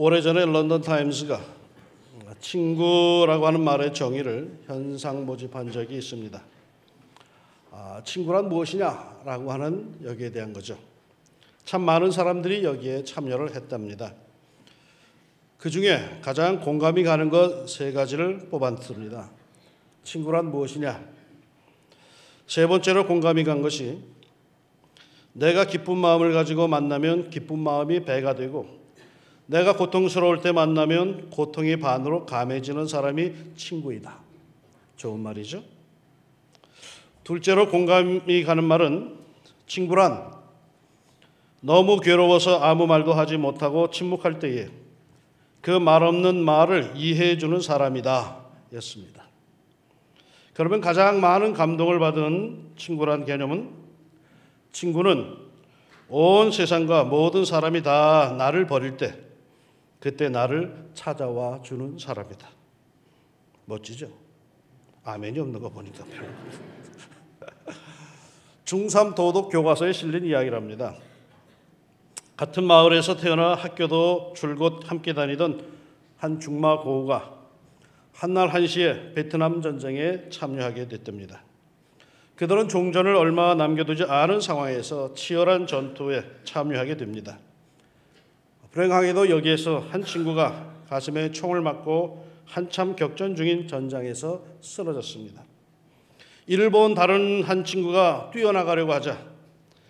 오래전에 런던 타임스가 친구라고 하는 말의 정의를 현상 모집한 적이 있습니다. 친구란 무엇이냐라고 하는 여기에 대한 거죠. 참 많은 사람들이 여기에 참여를 했답니다. 그 중에 가장 공감이 가는 것 세 가지를 뽑았습니다. 친구란 무엇이냐? 세 번째로 공감이 간 것이 내가 기쁜 마음을 가지고 만나면 기쁜 마음이 배가 되고 내가 고통스러울 때 만나면 고통이 반으로 감해지는 사람이 친구이다. 좋은 말이죠. 둘째로 공감이 가는 말은 친구란 너무 괴로워서 아무 말도 하지 못하고 침묵할 때에 그 말 없는 말을 이해해 주는 사람이다 였습니다. 그러면 가장 많은 감동을 받은 친구란 개념은 친구는 온 세상과 모든 사람이 다 나를 버릴 때 그때 나를 찾아와 주는 사람이다. 멋지죠? 아멘이 없는 거 보니까 중3 도덕 교과서에 실린 이야기랍니다. 같은 마을에서 태어나 학교도 줄곧 함께 다니던 한 중마 고우가 한날 한시에 베트남 전쟁에 참여하게 됐답니다. 그들은 종전을 얼마 남겨두지 않은 상황에서 치열한 전투에 참여하게 됩니다. 불행하게도 여기에서 한 친구가 가슴에 총을 맞고 한참 격전 중인 전장에서 쓰러졌습니다. 이를 본 다른 한 친구가 뛰어나가려고 하자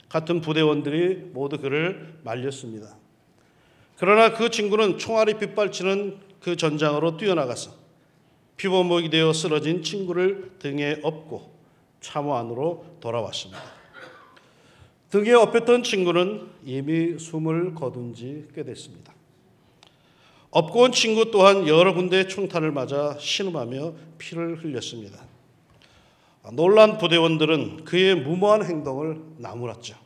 같은 부대원들이 모두 그를 말렸습니다. 그러나 그 친구는 총알이 빗발치는 그 전장으로 뛰어나가서 피보목이 되어 쓰러진 친구를 등에 업고 참호 안으로 돌아왔습니다. 등에 업혔던 친구는 이미 숨을 거둔 지 꽤 됐습니다. 업고 온 친구 또한 여러 군데 총탄을 맞아 신음하며 피를 흘렸습니다. 놀란 부대원들은 그의 무모한 행동을 나무랐죠.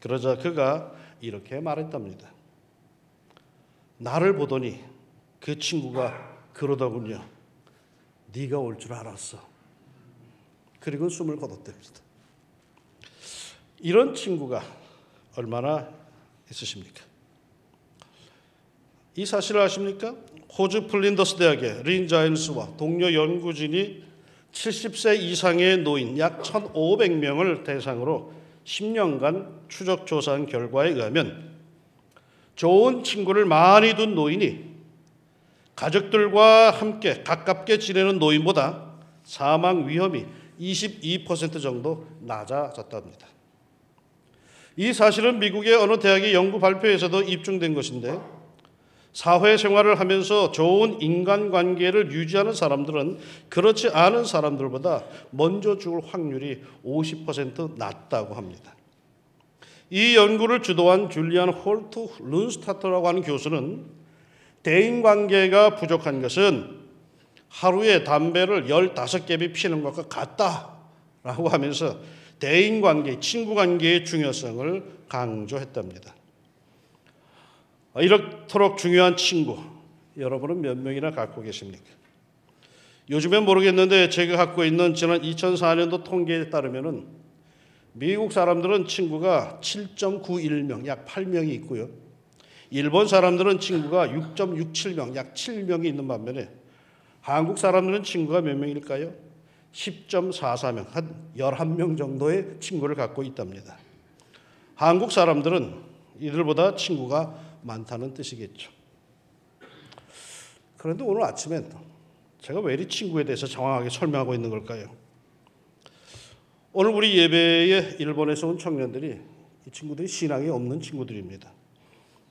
그러자 그가 이렇게 말했답니다. 나를 보더니 그 친구가 그러더군요. 네가 올 줄 알았어. 그리고 숨을 거뒀답니다. 이런 친구가 얼마나 있으십니까? 이 사실을 아십니까? 호주 플린더스 대학의 린 자일스와 동료 연구진이 70세 이상의 노인 약 1,500명을 대상으로 10년간 추적 조사한 결과에 의하면 좋은 친구를 많이 둔 노인이 가족들과 함께 가깝게 지내는 노인보다 사망 위험이 22% 정도 낮아졌답니다. 이 사실은 미국의 어느 대학의 연구 발표에서도 입증된 것인데 사회생활을 하면서 좋은 인간관계를 유지하는 사람들은 그렇지 않은 사람들보다 먼저 죽을 확률이 50% 낮다고 합니다. 이 연구를 주도한 줄리안 홀트 룬스타터라고 하는 교수는 대인관계가 부족한 것은 하루에 담배를 15개비 피는 것과 같다라고 하면서 대인관계, 친구관계의 중요성을 강조했답니다. 이렇도록 중요한 친구, 여러분은 몇 명이나 갖고 계십니까? 요즘엔 모르겠는데 제가 갖고 있는 지난 2004년도 통계에 따르면 미국 사람들은 친구가 7.91명, 약 8명이 있고요. 일본 사람들은 친구가 6.67명, 약 7명이 있는 반면에 한국 사람들은 친구가 몇 명일까요? 10.44명, 한 11명 정도의 친구를 갖고 있답니다. 한국 사람들은 이들보다 친구가 많다는 뜻이겠죠. 그런데 오늘 아침에 제가 왜 이 친구에 대해서 정확하게 설명하고 있는 걸까요? 오늘 우리 예배에 일본에서 온 청년들이 이 친구들이 신앙이 없는 친구들입니다.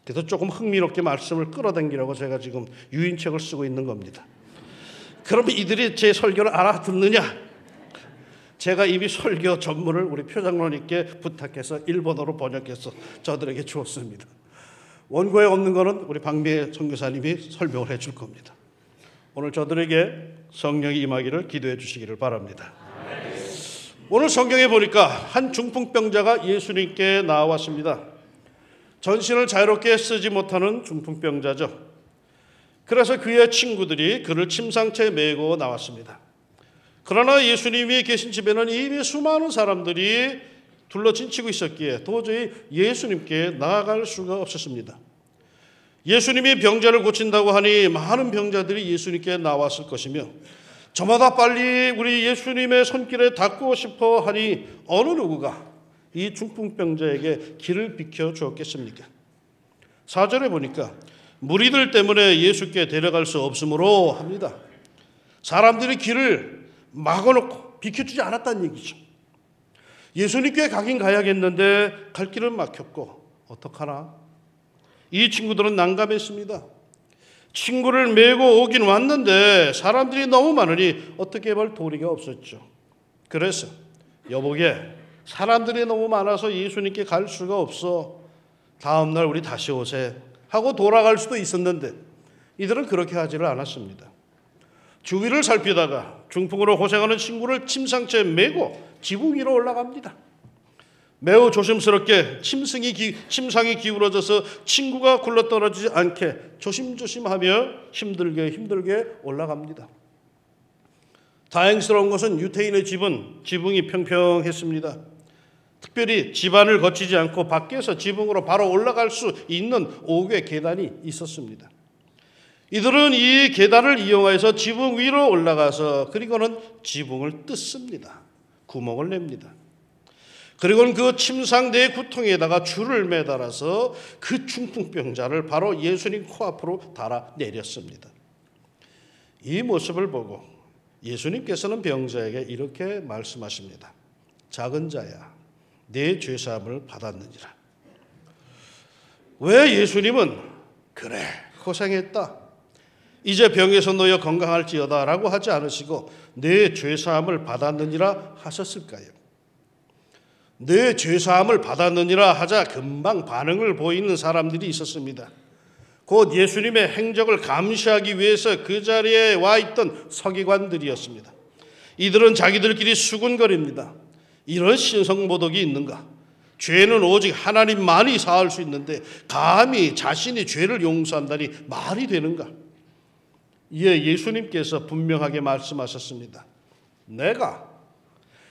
그래서 조금 흥미롭게 말씀을 끌어당기려고 제가 지금 유인책을 쓰고 있는 겁니다. 그러면 이들이 제 설교를 알아듣느냐? 제가 이미 설교 전문을 우리 표장로님께 부탁해서 일본어로 번역해서 저들에게 주었습니다. 원고에 없는 것은 우리 박미애 선교사님이 설명을 해줄 겁니다. 오늘 저들에게 성령이 임하기를 기도해 주시기를 바랍니다. 오늘 성경에 보니까 한 중풍병자가 예수님께 나왔습니다. 전신을 자유롭게 쓰지 못하는 중풍병자죠. 그래서 그의 친구들이 그를 침상채에 메고 나왔습니다. 그러나 예수님이 계신 집에는 이미 수많은 사람들이 둘러친치고 있었기에 도저히 예수님께 나아갈 수가 없었습니다. 예수님이 병자를 고친다고 하니 많은 병자들이 예수님께 나왔을 것이며 저마다 빨리 우리 예수님의 손길에 닿고 싶어 하니 어느 누구가 이 중풍병자에게 길을 비켜 주었겠습니까? 4절에 보니까 무리들 때문에 예수께 데려갈 수 없으므로 합니다. 사람들이 길을 막아놓고 비켜주지 않았다는 얘기죠. 예수님께 가긴 가야겠는데 갈 길은 막혔고 어떡하나? 이 친구들은 난감했습니다. 친구를 메고 오긴 왔는데 사람들이 너무 많으니 어떻게 해볼 도리가 없었죠. 그래서 여보게 사람들이 너무 많아서 예수님께 갈 수가 없어. 다음날 우리 다시 오세 하고 돌아갈 수도 있었는데 이들은 그렇게 하지를 않았습니다. 주위를 살피다가 중풍으로 고생하는 친구를 침상째에 메고 지붕 위로 올라갑니다. 매우 조심스럽게 침상이 기울어져서 친구가 굴러떨어지지 않게 조심조심하며 힘들게 올라갑니다. 다행스러운 것은 유태인의 집은 지붕이 평평했습니다. 특별히 집안을 거치지 않고 밖에서 지붕으로 바로 올라갈 수 있는 5개 계단이 있었습니다. 이들은 이 계단을 이용해서 지붕 위로 올라가서 그리고는 지붕을 뜯습니다. 구멍을 냅니다. 그리고는 그 침상 내 구통에다가 줄을 매달아서 그 중풍병자를 바로 예수님 코앞으로 달아 내렸습니다. 이 모습을 보고 예수님께서는 병자에게 이렇게 말씀하십니다. 작은 자야, 내 죄사함을 받았느니라. 왜 예수님은 그래 고생했다, 이제 병에서 놓여 건강할지어다 라고 하지 않으시고 내 죄사함을 받았느니라 하셨을까요? 내 죄사함을 받았느니라 하자 금방 반응을 보이는 사람들이 있었습니다. 곧 예수님의 행적을 감시하기 위해서 그 자리에 와 있던 서기관들이었습니다. 이들은 자기들끼리 수군거립니다. 이런 신성모독이 있는가? 죄는 오직 하나님만이 사할 수 있는데 감히 자신이 죄를 용서한다니 말이 되는가? 이에 예수님께서 분명하게 말씀하셨습니다. 내가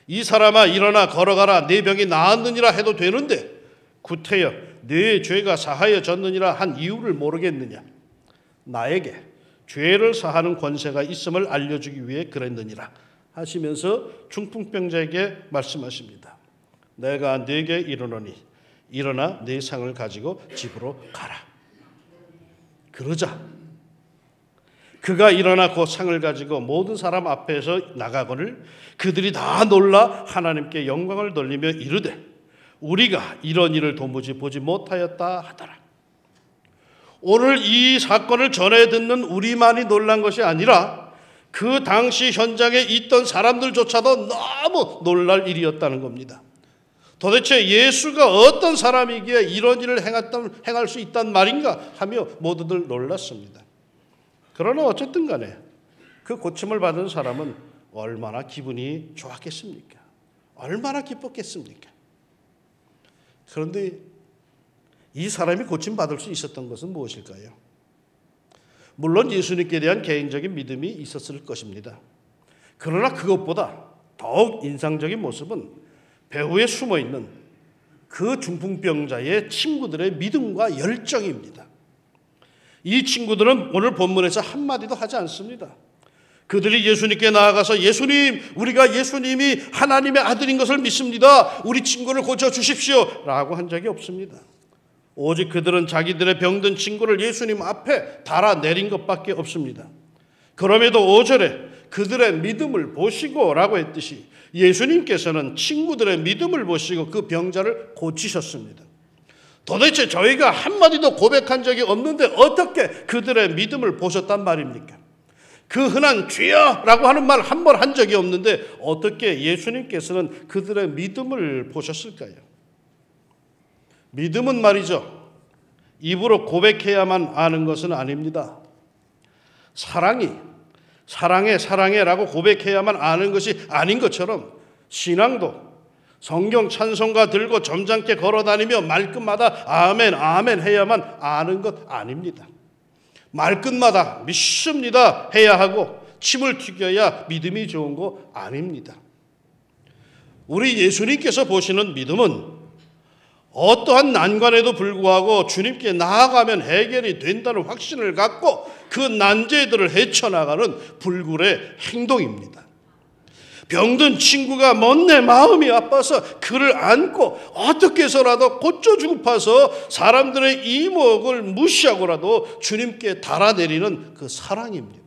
이 사람아 일어나 걸어가라, 내 병이 나았느니라 해도 되는데 구태여 내 죄가 사하여졌느니라 한 이유를 모르겠느냐? 나에게 죄를 사하는 권세가 있음을 알려주기 위해 그랬느니라 하시면서 중풍병자에게 말씀하십니다. 내가 네게 이르노니 일어나 네 상을 가지고 집으로 가라. 그러자 그가 일어나 그 상을 가지고 모든 사람 앞에서 나가거늘 그들이 다 놀라 하나님께 영광을 돌리며 이르되 우리가 이런 일을 도무지 보지 못하였다 하더라. 오늘 이 사건을 전해 듣는 우리만이 놀란 것이 아니라 그 당시 현장에 있던 사람들조차도 너무 놀랄 일이었다는 겁니다. 도대체 예수가 어떤 사람이기에 이런 일을 행할 수 있단 말인가 하며 모두들 놀랐습니다. 그러나 어쨌든 간에 그 고침을 받은 사람은 얼마나 기분이 좋았겠습니까? 얼마나 기뻤겠습니까? 그런데 이 사람이 고침받을 수 있었던 것은 무엇일까요? 물론 예수님께 대한 개인적인 믿음이 있었을 것입니다. 그러나 그것보다 더욱 인상적인 모습은 배후에 숨어있는 그 중풍병자의 친구들의 믿음과 열정입니다. 이 친구들은 오늘 본문에서 한마디도 하지 않습니다. 그들이 예수님께 나아가서 예수님, 우리가 예수님이 하나님의 아들인 것을 믿습니다. 우리 친구를 고쳐주십시오 라고 한 적이 없습니다. 오직 그들은 자기들의 병든 친구를 예수님 앞에 달아내린 것밖에 없습니다. 그럼에도 5절에 그들의 믿음을 보시고 라고 했듯이 예수님께서는 친구들의 믿음을 보시고 그 병자를 고치셨습니다. 도대체 저희가 한마디도 고백한 적이 없는데 어떻게 그들의 믿음을 보셨단 말입니까? 그 흔한 주여 라고 하는 말 한 번 한 적이 없는데 어떻게 예수님께서는 그들의 믿음을 보셨을까요? 믿음은 말이죠, 입으로 고백해야만 아는 것은 아닙니다. 사랑해 라고 고백해야만 아는 것이 아닌 것처럼 신앙도 성경 찬송가 들고 점잖게 걸어다니며 말끝마다 아멘 아멘 해야만 아는 것 아닙니다. 말끝마다 믿습니다 해야 하고 침을 튀겨야 믿음이 좋은 거 아닙니다. 우리 예수님께서 보시는 믿음은 어떠한 난관에도 불구하고 주님께 나아가면 해결이 된다는 확신을 갖고 그 난제들을 헤쳐나가는 불굴의 행동입니다. 병든 친구가 내 마음이 아파서 그를 안고 어떻게 해서라도 고쳐주고파서 사람들의 이목을 무시하고라도 주님께 달아내리는 그 사랑입니다.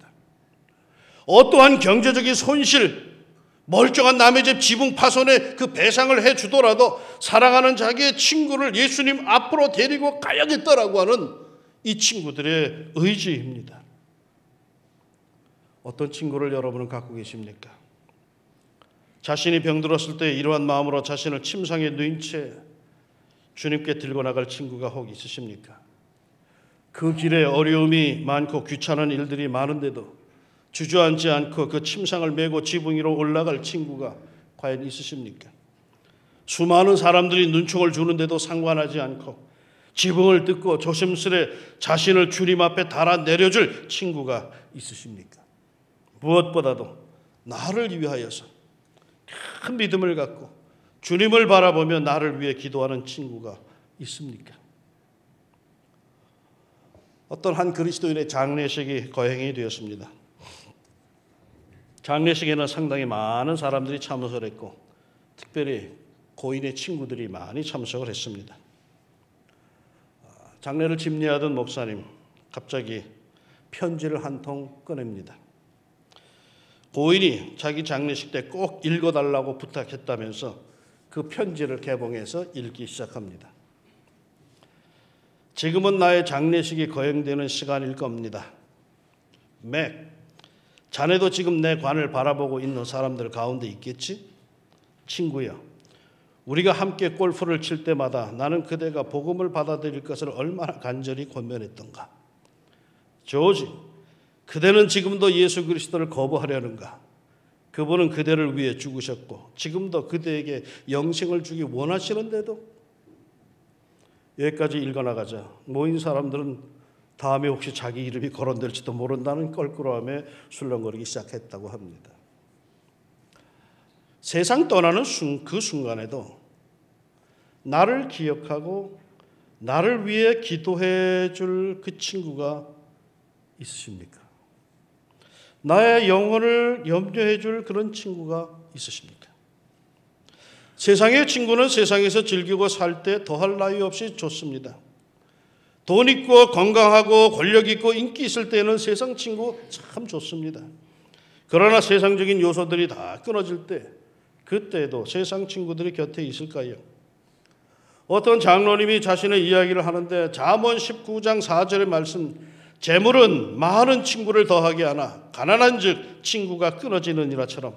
어떠한 경제적인 손실, 멀쩡한 남의 집 지붕 파손에 그 배상을 해주더라도 사랑하는 자기의 친구를 예수님 앞으로 데리고 가야겠다라고 하는 이 친구들의 의지입니다. 어떤 친구를 여러분은 갖고 계십니까? 자신이 병들었을 때 이러한 마음으로 자신을 침상에 누인 채 주님께 들고 나갈 친구가 혹 있으십니까? 그 길에 어려움이 많고 귀찮은 일들이 많은데도 주저앉지 않고 그 침상을 메고 지붕 위로 올라갈 친구가 과연 있으십니까? 수많은 사람들이 눈총을 주는데도 상관하지 않고 지붕을 뜯고 조심스레 자신을 주님 앞에 달아 내려줄 친구가 있으십니까? 무엇보다도 나를 위하여서 큰 믿음을 갖고 주님을 바라보며 나를 위해 기도하는 친구가 있습니까? 어떤 한 그리스도인의 장례식이 거행이 되었습니다. 장례식에는 상당히 많은 사람들이 참석을 했고 특별히 고인의 친구들이 많이 참석을 했습니다. 장례를 집례하던 목사님 갑자기 편지를 한 통 꺼냅니다. 고인이 자기 장례식 때 꼭 읽어달라고 부탁했다면서 그 편지를 개봉해서 읽기 시작합니다. 지금은 나의 장례식이 거행되는 시간일 겁니다. 맥, 자네도 지금 내 관을 바라보고 있는 사람들 가운데 있겠지? 친구여, 우리가 함께 골프를 칠 때마다 나는 그대가 복음을 받아들일 것을 얼마나 간절히 권면했던가. 조지, 그대는 지금도 예수 그리스도를 거부하려는가? 그분은 그대를 위해 죽으셨고 지금도 그대에게 영생을 주기 원하시는데도. 여기까지 읽어나가자 모인 사람들은 다음에 혹시 자기 이름이 거론될지도 모른다는 껄끄러움에 술렁거리기 시작했다고 합니다. 세상 떠나는 그 순간에도 나를 기억하고 나를 위해 기도해 줄 그 친구가 있으십니까? 나의 영혼을 염려해 줄 그런 친구가 있으십니까? 세상의 친구는 세상에서 즐기고 살 때 더할 나위 없이 좋습니다. 돈 있고 건강하고 권력 있고 인기 있을 때는 세상 친구 참 좋습니다. 그러나 세상적인 요소들이 다 끊어질 때 그때도 세상 친구들이 곁에 있을까요? 어떤 장로님이 자신의 이야기를 하는데 잠언 19장 4절의 말씀, 재물은 많은 친구를 더하게 하나 가난한 즉 친구가 끊어지느니라처럼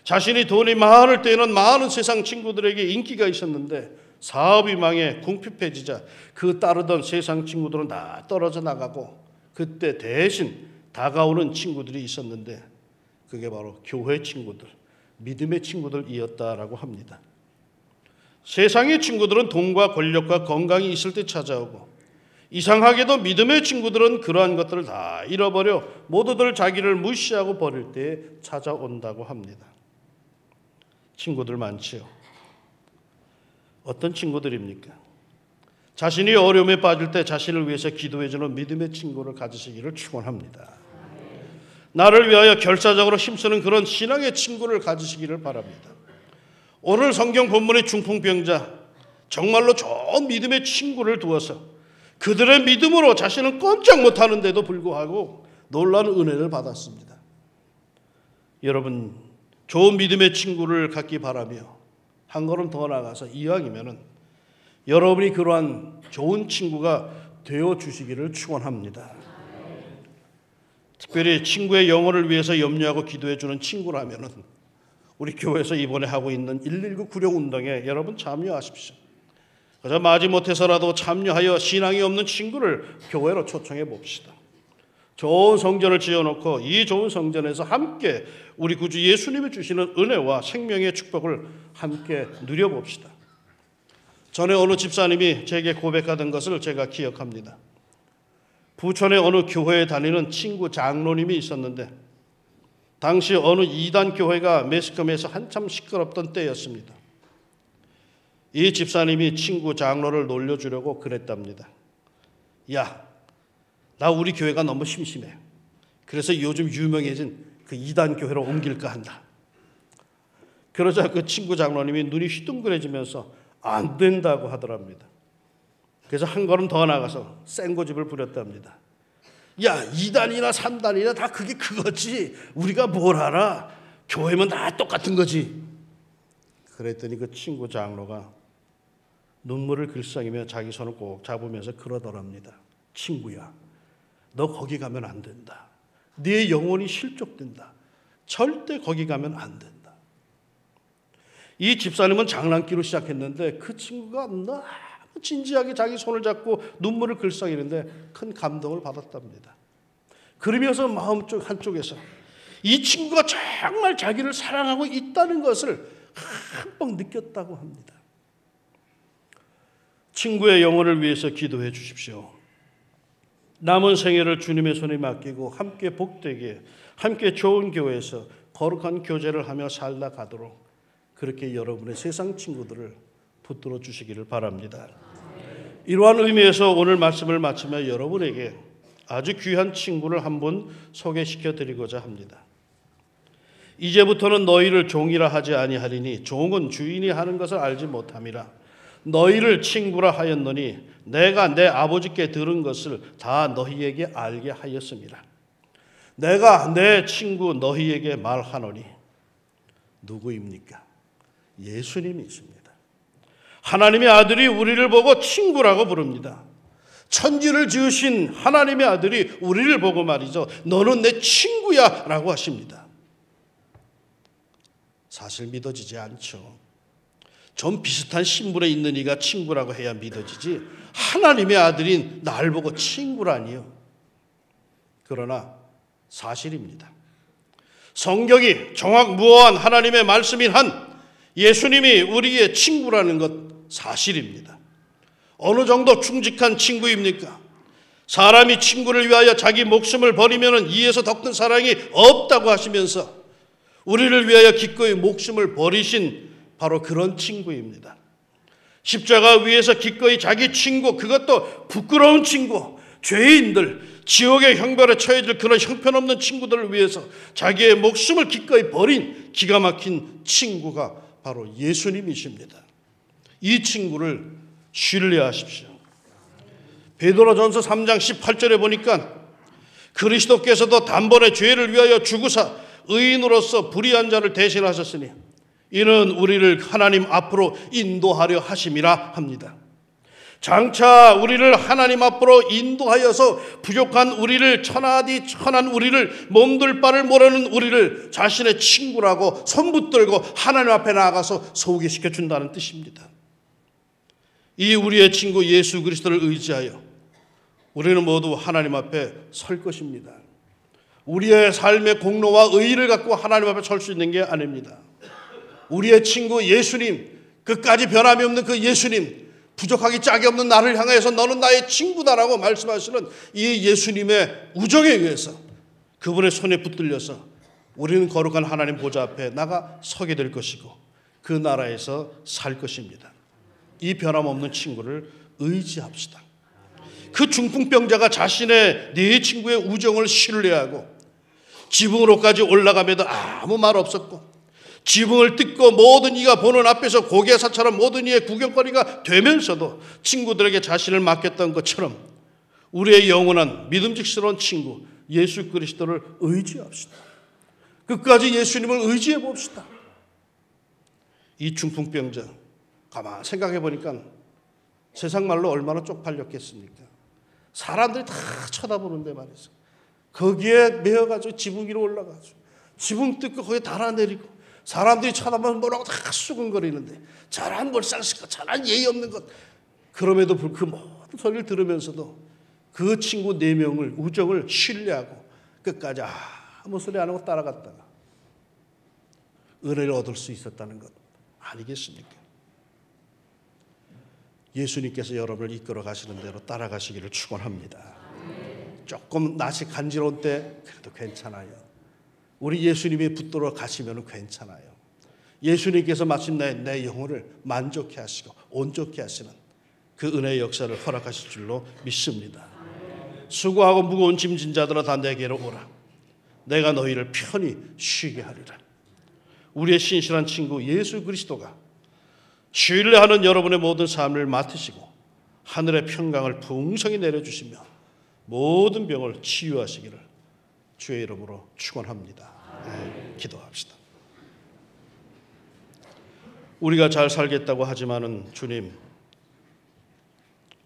자신이 돈이 많을 때는 많은 세상 친구들에게 인기가 있었는데 사업이 망해 궁핍해지자 그 따르던 세상 친구들은 다 떨어져 나가고 그때 대신 다가오는 친구들이 있었는데 그게 바로 교회 친구들, 믿음의 친구들이었다라고 합니다. 세상의 친구들은 돈과 권력과 건강이 있을 때 찾아오고 이상하게도 믿음의 친구들은 그러한 것들을 다 잃어버려 모두들 자기를 무시하고 버릴 때 찾아온다고 합니다. 친구들 많지요. 어떤 친구들입니까? 자신이 어려움에 빠질 때 자신을 위해서 기도해주는 믿음의 친구를 가지시기를 축원합니다. 나를 위하여 결사적으로 힘쓰는 그런 신앙의 친구를 가지시기를 바랍니다. 오늘 성경 본문의 중풍병자, 정말로 좋은 믿음의 친구를 두어서 그들의 믿음으로 자신은 꼼짝 못하는데도 불구하고 놀라운 은혜를 받았습니다. 여러분, 좋은 믿음의 친구를 갖기 바라며 한 걸음 더 나아가서 이왕이면은 여러분이 그러한 좋은 친구가 되어 주시기를 축원합니다. 특별히 친구의 영혼을 위해서 염려하고 기도해 주는 친구라면은 우리 교회에서 이번에 하고 있는 119 구령 운동에 여러분 참여하십시오. 그저 마지못해서라도 참여하여 신앙이 없는 친구를 교회로 초청해 봅시다. 좋은 성전을 지어놓고 이 좋은 성전에서 함께 우리 구주 예수님이 주시는 은혜와 생명의 축복을 함께 누려봅시다. 전에 어느 집사님이 제게 고백하던 것을 제가 기억합니다. 부천의 어느 교회에 다니는 친구 장로님이 있었는데 당시 어느 이단 교회가 매스컴에서 한참 시끄럽던 때였습니다. 이 집사님이 친구 장로를 놀려주려고 그랬답니다. 야, 나 우리 교회가 너무 심심해. 그래서 요즘 유명해진 그 이단 교회로 옮길까 한다. 그러자 그 친구 장로님이 눈이 휘둥그레지면서 안 된다고 하더랍니다. 그래서 한 걸음 더 나가서 센고집을 부렸답니다. 야, 2단이나 3단이나 다 그게 그거지. 우리가 뭘 알아. 교회면 다 똑같은 거지. 그랬더니 그 친구 장로가 눈물을 글썽이며 자기 손을 꼭 잡으면서 그러더랍니다. 친구야, 너 거기 가면 안 된다. 네 영혼이 실족된다. 절대 거기 가면 안 된다. 이 집사님은 장난기로 시작했는데 그 친구가 너무 진지하게 자기 손을 잡고 눈물을 글썽이는데 큰 감동을 받았답니다. 그러면서 마음 한쪽에서 이 친구가 정말 자기를 사랑하고 있다는 것을 한번 느꼈다고 합니다. 친구의 영혼을 위해서 기도해 주십시오. 남은 생애를 주님의 손에 맡기고 함께 복되게, 함께 좋은 교회에서 거룩한 교제를 하며 살다 가도록 그렇게 여러분의 세상 친구들을 붙들어 주시기를 바랍니다. 이러한 의미에서 오늘 말씀을 마치며 여러분에게 아주 귀한 친구를 한 분 소개시켜 드리고자 합니다. 이제부터는 너희를 종이라 하지 아니하리니 종은 주인이 하는 것을 알지 못함이라. 너희를 친구라 하였노니 내가 내 아버지께 들은 것을 다 너희에게 알게 하였음이라. 내가 내 친구 너희에게 말하노니 누구입니까? 예수님이십니다. 하나님의 아들이 우리를 보고 친구라고 부릅니다. 천지를 지으신 하나님의 아들이 우리를 보고 말이죠. 너는 내 친구야 라고 하십니다. 사실 믿어지지 않죠. 좀 비슷한 신분에 있는 이가 친구라고 해야 믿어지지 하나님의 아들인 날 보고 친구라니요. 그러나 사실입니다. 성경이 정확무어한 하나님의 말씀인 한 예수님이 우리의 친구라는 것 사실입니다. 어느 정도 충직한 친구입니까? 사람이 친구를 위하여 자기 목숨을 버리면 이에서 더 큰 사랑이 없다고 하시면서 우리를 위하여 기꺼이 목숨을 버리신 바로 그런 친구입니다. 십자가 위에서 기꺼이 자기 친구, 그것도 부끄러운 친구, 죄인들, 지옥의 형벌에 처해질 그런 형편없는 친구들을 위해서 자기의 목숨을 기꺼이 버린 기가 막힌 친구가 바로 예수님이십니다. 이 친구를 신뢰하십시오. 베드로전서 3장 18절에 보니까 그리스도께서도 단번에 죄를 위하여 죽으사 의인으로서 불의한 자를 대신하셨으니 이는 우리를 하나님 앞으로 인도하려 하심이라 합니다. 장차 우리를 하나님 앞으로 인도하여서 부족한 우리를 천하디 천한 우리를 몸둘 바를 모르는 우리를 자신의 친구라고 손붙들고 하나님 앞에 나아가서 소개시켜 준다는 뜻입니다. 이 우리의 친구 예수 그리스도를 의지하여 우리는 모두 하나님 앞에 설 것입니다. 우리의 삶의 공로와 의의를 갖고 하나님 앞에 설 수 있는 게 아닙니다. 우리의 친구 예수님, 끝까지 변함이 없는 그 예수님, 부족하기 짝이 없는 나를 향해서 너는 나의 친구다라고 말씀하시는 이 예수님의 우정에 의해서 그분의 손에 붙들려서 우리는 거룩한 하나님 보좌 앞에 나가 서게 될 것이고 그 나라에서 살 것입니다. 이 변함없는 친구를 의지합시다. 그 중풍병자가 자신의 네 친구의 우정을 신뢰하고 지붕으로까지 올라가면도 아무 말 없었고 지붕을 뜯고 모든 이가 보는 앞에서 고개사처럼 모든 이의 구경거리가 되면서도 친구들에게 자신을 맡겼던 것처럼 우리의 영원한 믿음직스러운 친구 예수 그리스도를 의지합시다. 끝까지 예수님을 의지해 봅시다. 이 중풍병자 가만 생각해 보니까 세상 말로 얼마나 쪽팔렸겠습니까? 사람들이 다 쳐다보는데 말이죠. 거기에 매여가지고 지붕 위로 올라가지고 지붕 뜯고 거기에 달아내리고 사람들이 쳐다보면 뭐라고 다 수근거리는데 잘한 몰상식, 잘한 예의 없는 것. 그럼에도 그 모든 소리를 들으면서도 그 친구 4명을 우정을 신뢰하고 끝까지 아무 소리 안 하고 따라갔다가 은혜를 얻을 수 있었다는 것 아니겠습니까? 예수님께서 여러분을 이끌어 가시는 대로 따라가시기를 축원합니다. 조금 낯이 간지러운 때 그래도 괜찮아요. 우리 예수님이 붙들어 가시면 괜찮아요. 예수님께서 마침내 내 영혼을 만족해 하시고 온전케 하시는 그 은혜의 역사를 허락하실 줄로 믿습니다. 수고하고 무거운 짐진 자들아 다 내게로 오라. 내가 너희를 편히 쉬게 하리라. 우리의 신실한 친구 예수 그리스도가 신뢰하는 여러분의 모든 삶을 맡으시고 하늘의 평강을 풍성히 내려주시며 모든 병을 치유하시기를 주의 이름으로 축원합니다. 기도합시다. 우리가 잘 살겠다고 하지만은 주님,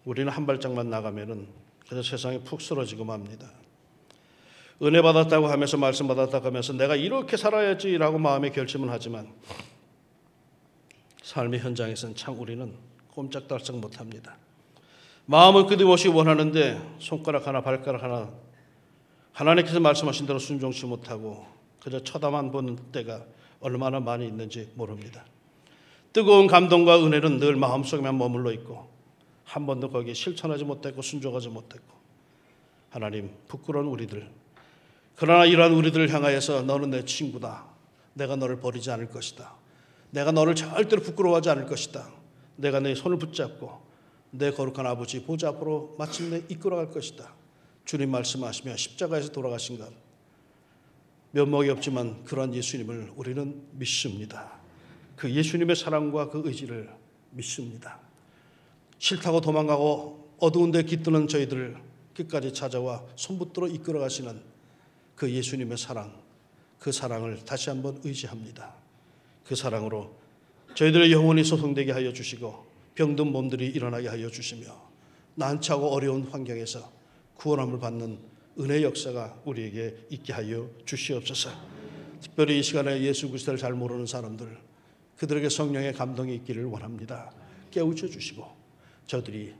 우리는 한 발짝만 나가면은 그저 세상에 푹 쓰러지고 맙니다. 은혜 받았다고 하면서 말씀 받았다고 하면서 내가 이렇게 살아야지라고 마음에 결심은 하지만 삶의 현장에서는 참 우리는 꼼짝달싹 못합니다. 마음은 끊임없이 원하는데 손가락 하나 발가락 하나 하나님께서 말씀하신 대로 순종치 못하고 그저 쳐다만 보는 때가 얼마나 많이 있는지 모릅니다. 뜨거운 감동과 은혜는 늘 마음속에만 머물러 있고 한 번도 거기에 실천하지 못했고 순종하지 못했고 하나님 부끄러운 우리들, 그러나 이러한 우리들을 향하여서 너는 내 친구다. 내가 너를 버리지 않을 것이다. 내가 너를 절대로 부끄러워하지 않을 것이다. 내가 내 손을 붙잡고 내 거룩한 아버지 보좌 앞으로 마침내 이끌어갈 것이다. 주님 말씀하시며 십자가에서 돌아가신 것 면목이 없지만 그러한 예수님을 우리는 믿습니다. 그 예수님의 사랑과 그 의지를 믿습니다. 싫다고 도망가고 어두운 데 깃드는 저희들을 끝까지 찾아와 손붙들어 이끌어가시는 그 예수님의 사랑, 그 사랑을 다시 한번 의지합니다. 그 사랑으로 저희들의 영혼이 소성되게 하여 주시고 병든 몸들이 일어나게 하여 주시며 난처하고 어려운 환경에서 구원함을 받는 은혜의 역사가 우리에게 있게 하여 주시옵소서. 특별히 이 시간에 예수 그리스도를 잘 모르는 사람들, 그들에게 성령의 감동이 있기를 원합니다. 깨우쳐 주시고 저들이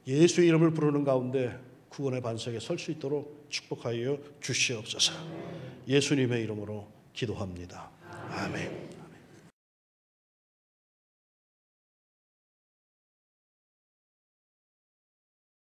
예수의 이름을 부르는 가운데 구원의 반석에 설 수 있도록 축복하여 주시옵소서. 예수님의 이름으로 기도합니다. 아멘.